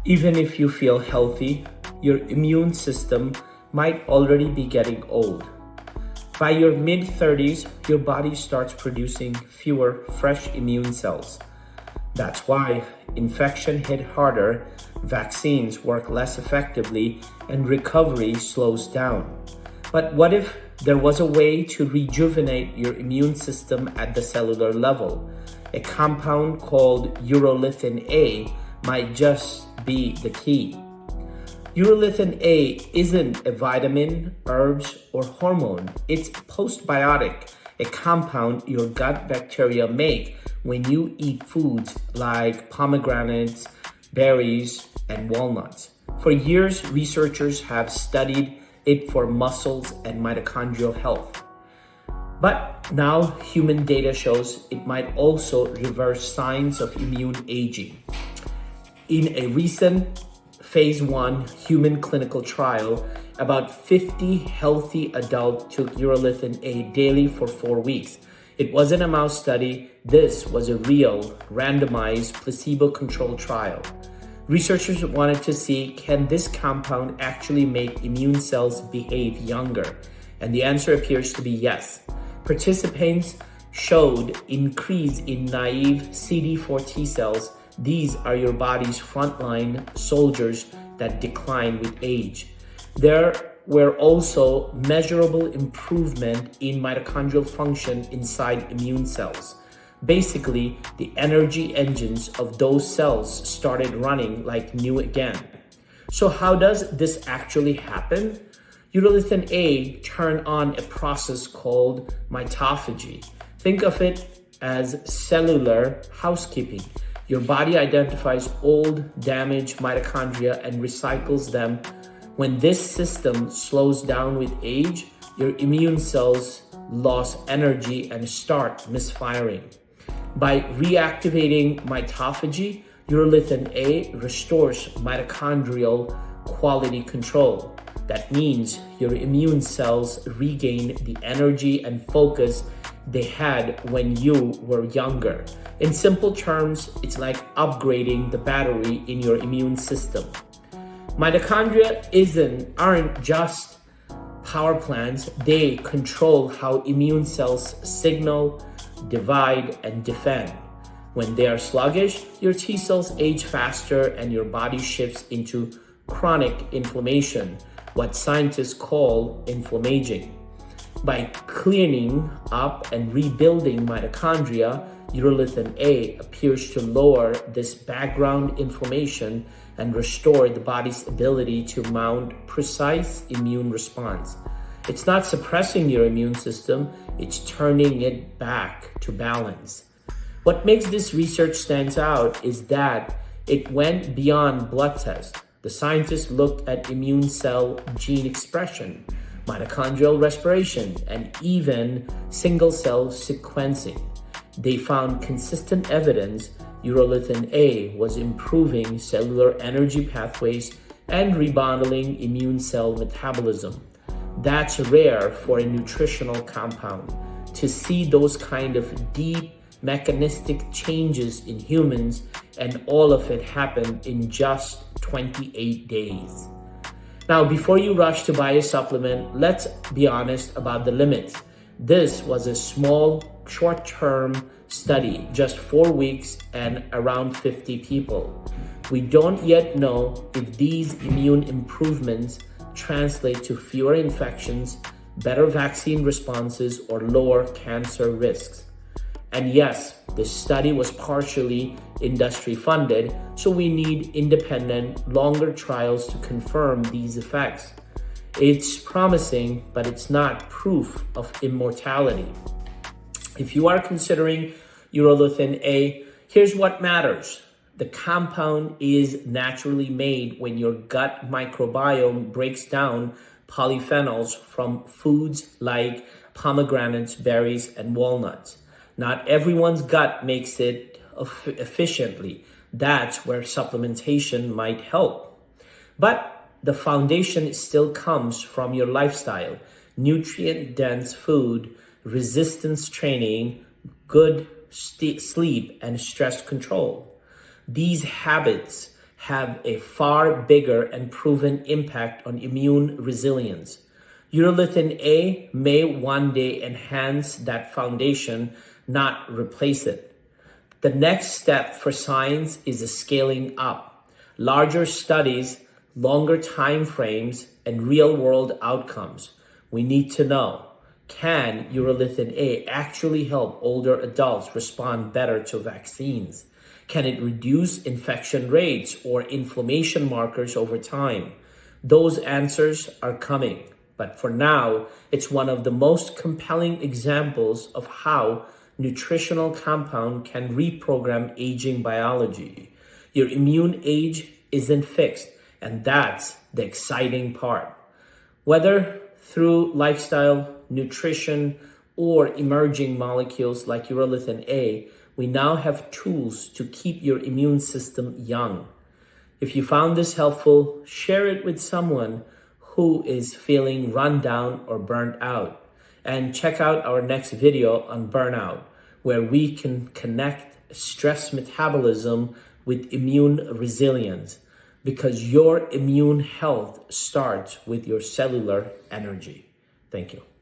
Even if you feel healthy, your immune system might already be getting old. By your mid-30s, your body starts producing fewer fresh immune cells. That's why infection hit harder, vaccines work less effectively, and recovery slows down. But what if there was a way to rejuvenate your immune system at the cellular level? A compound called Urolithin A might just be the key. Urolithin A isn't a vitamin, herbs, or hormone. It's postbiotic, a compound your gut bacteria make when you eat foods like pomegranates, berries, and walnuts. For years, researchers have studied it for muscles and mitochondrial health. But now human data shows it might also reverse signs of immune aging. In a recent Phase 1 human clinical trial, about 50 healthy adults took Urolithin A daily for 4 weeks. It wasn't a mouse study. This was a real, randomized, placebo-controlled trial. Researchers wanted to see, can this compound actually make immune cells behave younger? And the answer appears to be yes. Participants showed increase in naive CD4 T cells. These are your body's frontline soldiers that decline with age. There were also measurable improvement in mitochondrial function inside immune cells. Basically, the energy engines of those cells started running like new again. So how does this actually happen? Urolithin A turn on a process called mitophagy. Think of it as cellular housekeeping. Your body identifies old, damaged mitochondria and recycles them. When this system slows down with age, your immune cells lose energy and start misfiring. By reactivating mitophagy, Urolithin A restores mitochondrial quality control. That means your immune cells regain the energy and focus they had when you were younger. In simple terms, it's like upgrading the battery in your immune system. Mitochondria aren't just power plants, they control how immune cells signal, divide, and defend. When they are sluggish, your T cells age faster and your body shifts into chronic inflammation, what scientists call inflammaging. By cleaning up and rebuilding mitochondria, Urolithin A appears to lower this background inflammation and restore the body's ability to mount precise immune response. It's not suppressing your immune system, it's turning it back to balance. What makes this research stands out is that it went beyond blood tests. The scientists looked at immune cell gene expression, mitochondrial respiration, and even single-cell sequencing. They found consistent evidence Urolithin A was improving cellular energy pathways and remodeling immune cell metabolism. That's rare for a nutritional compound. To see those kind of deep mechanistic changes in humans, and all of it happened in just 28 days. Now, before you rush to buy a supplement, let's be honest about the limits. This was a small, short-term study, just 4 weeks and around 50 people. We don't yet know if these immune improvements translate to fewer infections, better vaccine responses, or lower cancer risks. And yes, this study was partially industry funded, so we need independent, longer trials to confirm these effects. It's promising, but it's not proof of immortality. If you are considering Urolithin A, here's what matters. The compound is naturally made when your gut microbiome breaks down polyphenols from foods like pomegranates, berries, and walnuts. Not everyone's gut makes it efficiently. That's where supplementation might help. But the foundation still comes from your lifestyle, nutrient-dense food, resistance training, good sleep, and stress control. These habits have a far bigger and proven impact on immune resilience. Urolithin A may one day enhance that foundation, not replace it. The next step for science is a scaling up. Larger studies, longer time frames, and real-world outcomes. We need to know, can Urolithin A actually help older adults respond better to vaccines? Can it reduce infection rates or inflammation markers over time? Those answers are coming. But for now, it's one of the most compelling examples of how nutritional compound can reprogram aging biology. Your immune age isn't fixed, and that's the exciting part. Whether through lifestyle, nutrition, or emerging molecules like Urolithin A, we now have tools to keep your immune system young. If you found this helpful, share it with someone who is feeling run down or burnt out. And check out our next video on burnout, where we can connect stress metabolism with immune resilience, because your immune health starts with your cellular energy. Thank you.